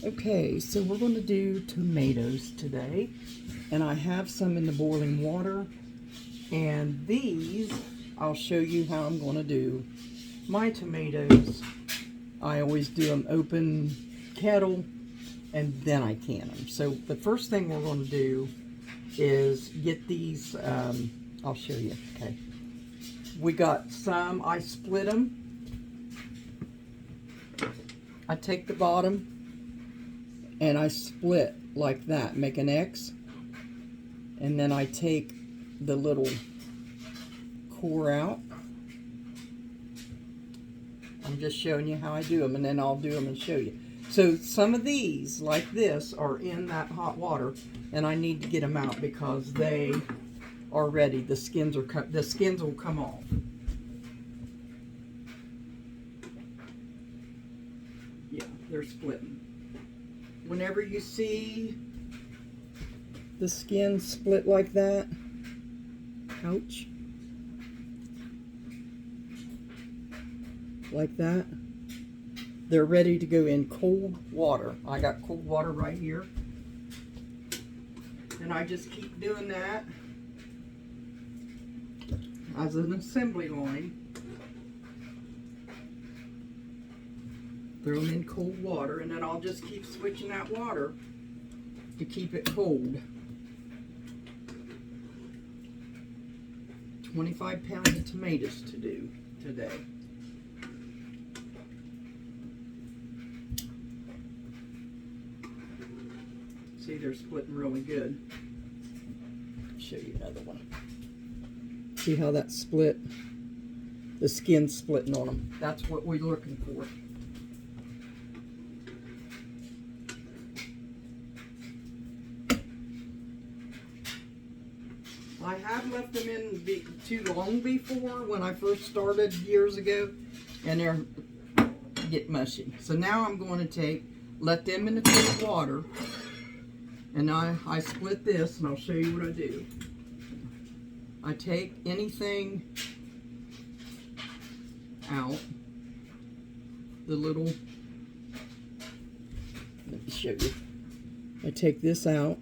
Okay, so we're going to do tomatoes today, and I have some in the boiling water, and these I'll show you how I'm going to do my tomatoes. I always do them open kettle and then I can them. So the first thing we're going to do is get these, I'll show you, okay. We got some, I split them. I take the bottom and I split like that, make an X, and then I take the little core out. I'm just showing you how I do them, and then I'll do them and show you. So some of these, like this, are in that hot water, and I need to get them out because they are ready. The skins will come off. Yeah, they're splitting. Whenever you see the skin split like that, ouch, like that, they're ready to go in cold water. I got cold water right here. And I just keep doing that as an assembly line. Throw them in cold water, and then I'll just keep switching that water to keep it cold. 25 pounds of tomatoes to do today. See, they're splitting really good. I'll show you another one. See how that split? The skin's splitting on them. That's what we're looking for. I have left them in too long before when I first started years ago, and they're get mushy. So now I'm going to let them in the cold water, and I split this, and I'll show you what I do. I take anything out, the little, let me show you. I take this out.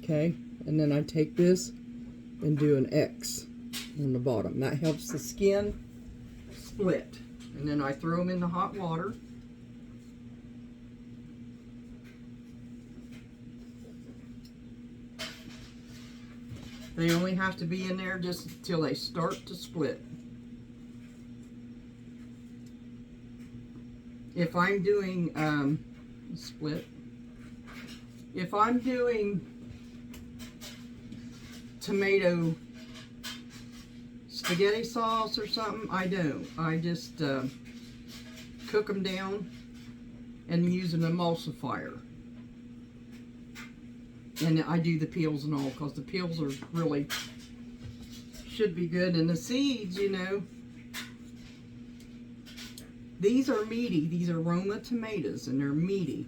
Okay, and then I take this and do an X on the bottom. That helps the skin split. And then I throw them in the hot water. They only have to be in there just until they start to split. If I'm doing if I'm doing tomato spaghetti sauce or something, I don't. I just cook them down and use an emulsifier. And I do the peels and all, because the peels are really, should be good. And the seeds, you know, these are meaty. These are Roma tomatoes, and they're meaty.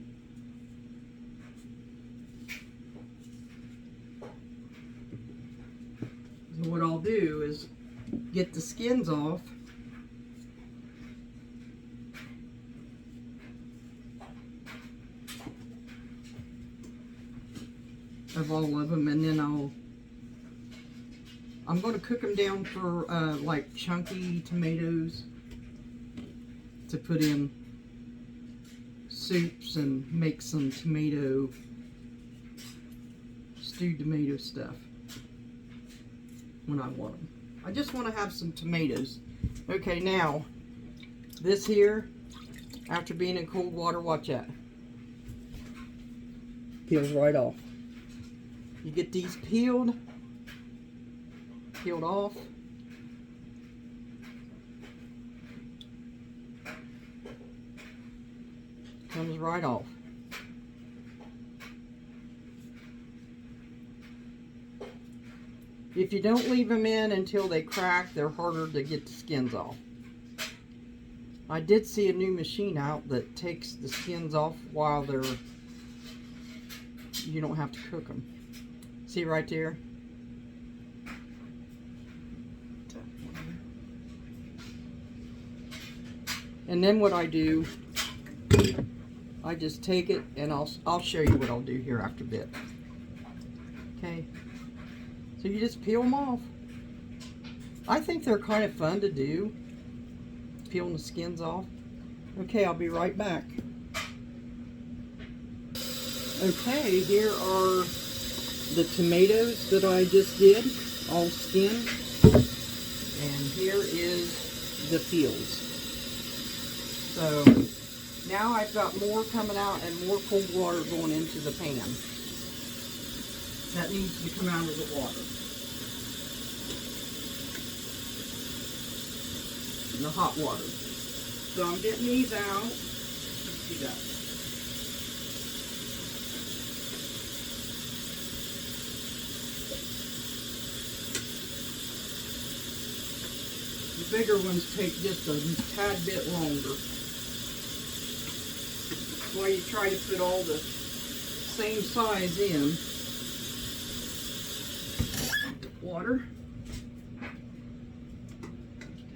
So what I'll do is get the skins off. Of all of them, and then I'm going to cook them down for like chunky tomatoes to put in soups and make some stewed tomato stuff when I want them. I just want to have some tomatoes. Okay, now this here, after being in cold water, watch that. Peels right off. You get these peeled off. Comes right off. If you don't leave them in until they crack, they're harder to get the skins off. I did see a new machine out that takes the skins off while you don't have to cook them. See right there? And then what I do, I just take it and I'll show you what I'll do here after a bit. Okay, so you just peel them off. I think they're kind of fun to do, peeling the skins off. Okay, I'll be right back. Okay, here are the tomatoes that I just did, all skinned. And here is the peels. So now I've got more coming out and more cold water going into the pan. That needs to come out of the water. The hot water. So I'm getting these out. Let's see that. The bigger ones take just a tad bit longer. That's why you try to put all the same size in. Water.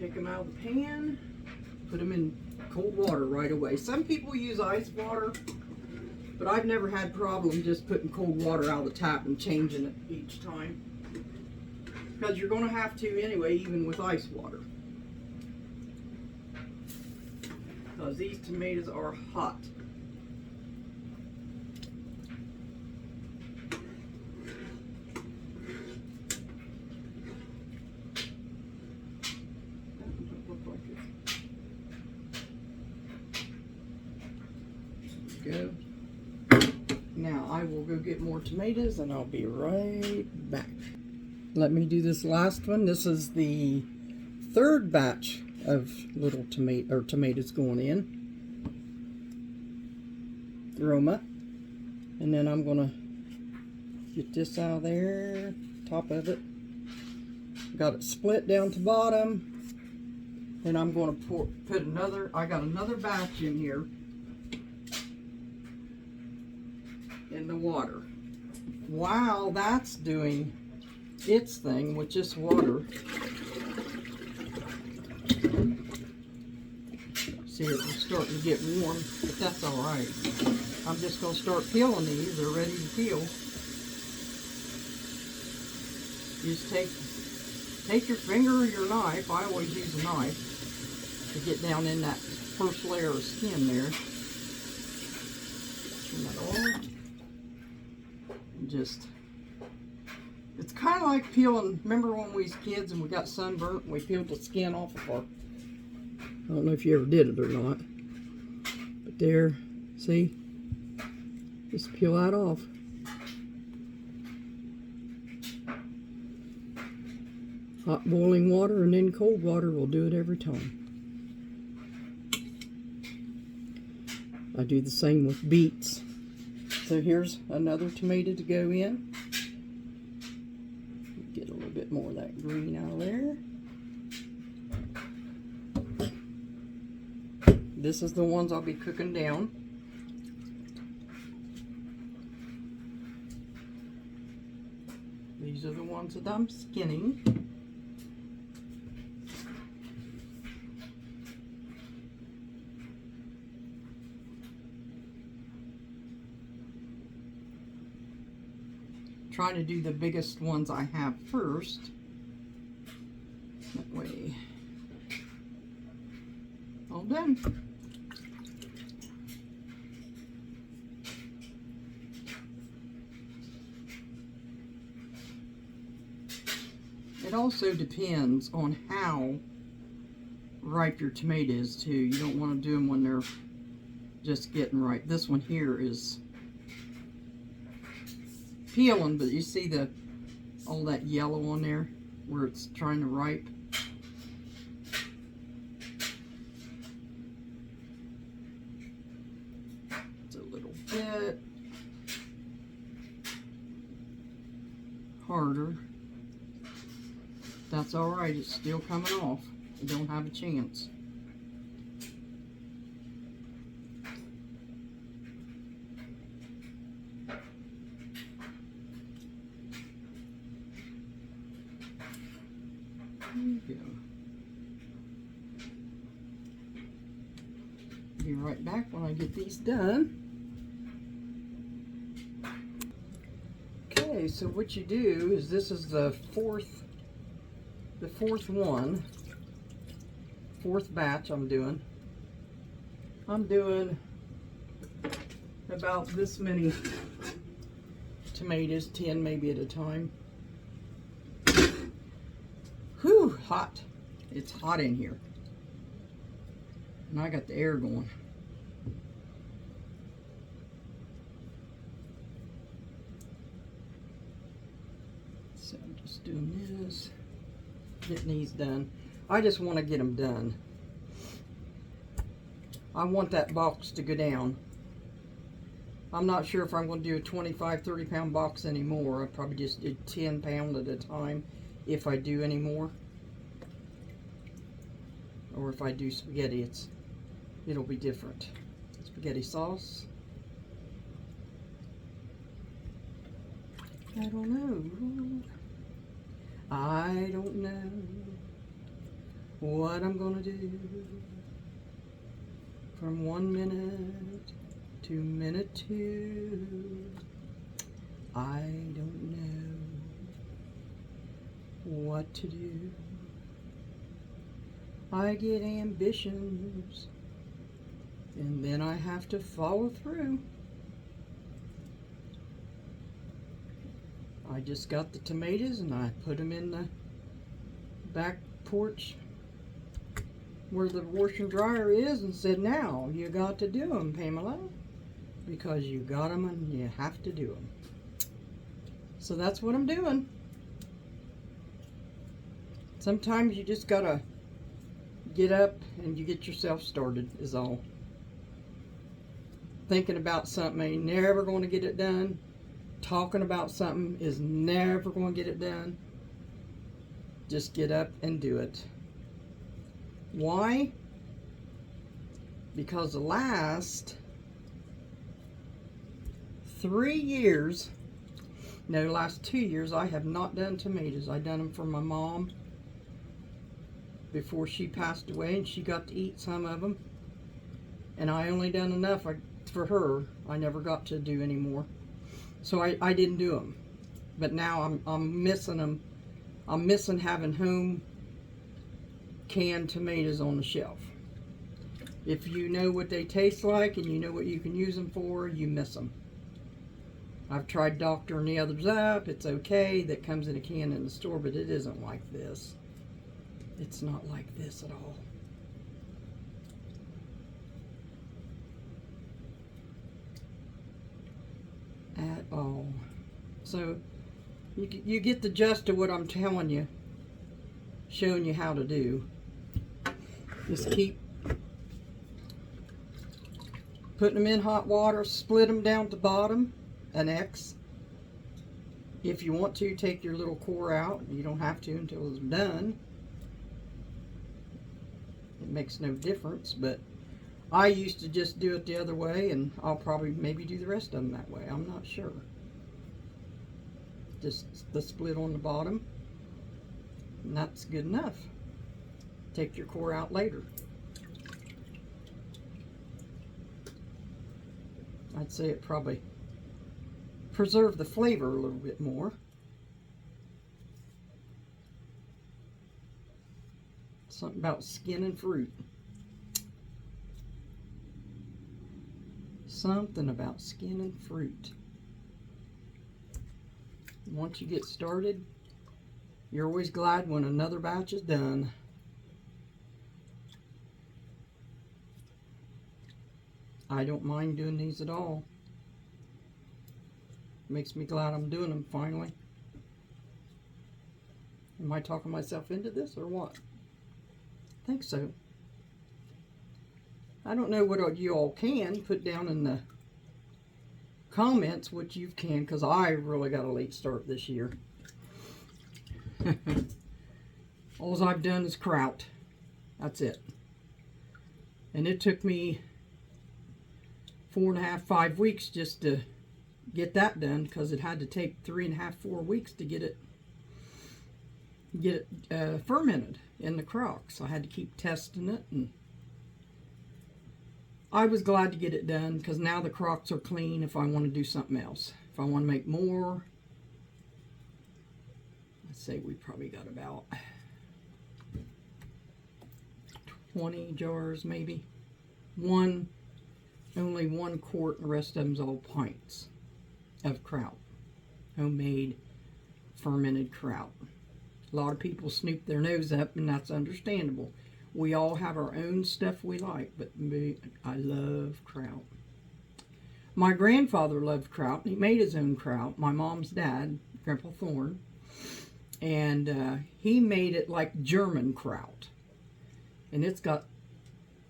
Take them out of the pan. Put them in cold water right away. Some people use ice water, but I've never had problem just putting cold water out of the tap and changing it each time. Because you're going to have to anyway, even with ice water. Because these tomatoes are hot. Go. Now I will go get more tomatoes and I'll be right back. Let me do this last one. This is the third batch of little tomatoes going in. Roma. And then I'm gonna get this out of there, top of it. Got it split down to bottom. Then I'm gonna put another, I got another batch in here in the water. While that's doing its thing with just water, see, it's starting to get warm, but that's all right. I'm just going to start peeling these. They're ready to peel. You just take your finger or your knife. I always use a knife to get down in that first layer of skin there. Turn that off. Just, it's kind of like peeling. Remember when we was kids and we got sunburnt and we peeled the skin off of our, I don't know if you ever did it or not, but there, see, just peel that off. Hot boiling water and then cold water will do it every time. I do the same with beets. So here's another tomato to go in. Get a little bit more of that green out of there. This is the ones I'll be cooking down. These are the ones that I'm skinning. Try to do the biggest ones I have first. That way. All done. It also depends on how ripe your tomato is too. You don't want to do them when they're just getting ripe. This one here is peeling, but you see all that yellow on there where it's trying to ripe. It's a little bit harder. That's all right, it's still coming off. You don't have a chance. There you go. Be right back when I get these done. Okay, so what you do is, this is the fourth batch I'm doing. I'm doing about this many tomatoes, 10 maybe at a time. Whew, hot. It's hot in here. And I got the air going. So I'm just doing this, getting these done. I just want to get them done. I want that box to go down. I'm not sure if I'm going to do a 25, 30 pound box anymore. I probably just do 10 pound at a time if I do any more. Or if I do spaghetti, it'll be different. Spaghetti sauce. I don't know. I don't know what I'm gonna do from 1 minute to minute 2. I don't know what to do. I get ambitions and then I have to follow through. I just got the tomatoes and I put them in the back porch where the wash and dryer is and said, now you got to do them, Pamela, because you got them and you have to do them. So that's what I'm doing. Sometimes you just gotta get up and you get yourself started is all. Thinking about something ain't never going to get it done. Talking about something is never going to get it done. Just get up and do it. Why? Because the last 3 years, no, last 2 years, I have not done tomatoes. I done them for my mom before she passed away, and she got to eat some of them. And I only done enough for her. I never got to do any more. So I didn't do them. But now I'm missing them. I'm missing having home canned tomatoes on the shelf. If you know what they taste like and you know what you can use them for, you miss them. I've tried doctoring the others up. It's okay. That comes in a can in the store, but it isn't like this. It's not like this at all. At all. So you get the gist of what I'm telling you, showing you how to do. Just keep putting them in hot water, split them down to bottom, an X. If you want to, take your little core out. You don't have to until it's done. It makes no difference, but I used to just do it the other way, and I'll probably maybe do the rest of them that way. I'm not sure. Just the split on the bottom, and that's good enough. Take your core out later. I'd say it probably preserve the flavor a little bit more. Something about skin and fruit. Something about skin and fruit. Once you get started, you're always glad when another batch is done. I don't mind doing these at all. Makes me glad I'm doing them finally. Am I talking myself into this or what? I think so. I don't know what you all can put down in the comments what you can, because I really got a late start this year. All I've done is kraut. That's it. And it took me 4.5, 5 weeks just to get that done, because it had to take 3.5, 4 weeks to get it fermented in the crocks. I had to keep testing it, and I was glad to get it done because now the crocks are clean if I want to do something else. If I want to make more, let's say we probably got about 20 jars maybe. Only 1 quart, and the rest of them's all pints of kraut. Homemade fermented kraut. A lot of people snoop their nose up, and that's understandable. We all have our own stuff we like, but I love kraut. My grandfather loved kraut, and he made his own kraut. My mom's dad, Grandpa Thorne, and he made it like German kraut. And it's got,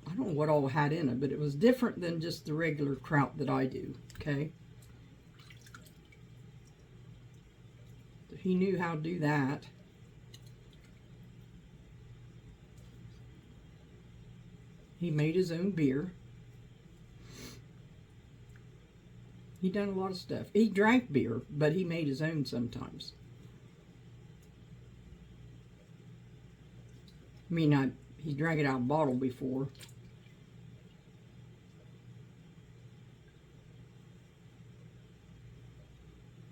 I don't know what all had in it, but it was different than just the regular kraut that I do, okay? So he knew how to do that. He made his own beer. He done a lot of stuff. He drank beer, but he made his own sometimes. I mean, he drank it out of a bottle before.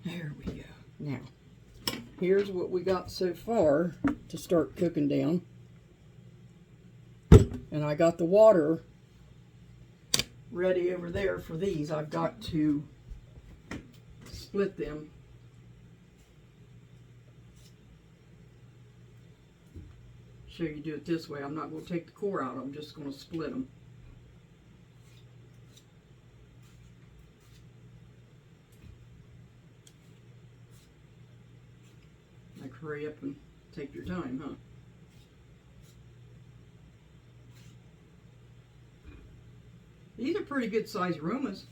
There we go. Now, here's what we got so far to start cooking down. And I got the water ready over there for these. I've got to split them. Show you do it this way. I'm not going to take the core out. I'm just going to split them. Like hurry up and take your time, huh? These are pretty good size aromas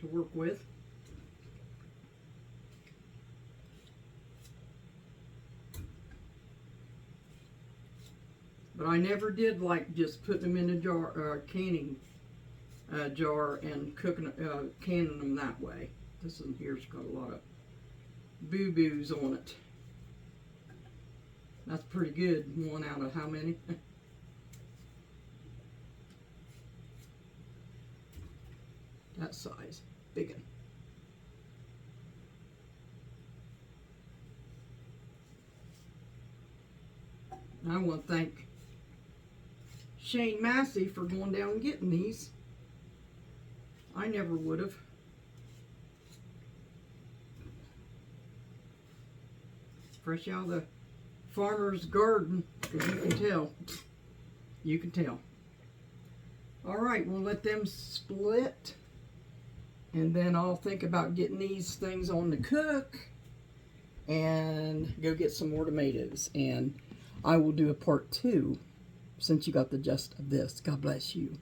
to work with. But I never did like just putting them in a jar, canning jar and cooking, canning them that way. This one here's got a lot of boo-boos on it. That's pretty good. 1 out of how many? That size. Big one. I want to thank Shane Massey for going down and getting these. I never would have. Fresh out of the farmer's garden, because you can tell. You can tell. All right, we'll let them split. And then I'll think about getting these things on the cook and go get some more tomatoes. And I will do a part 2 since you got the gist of this. God bless you.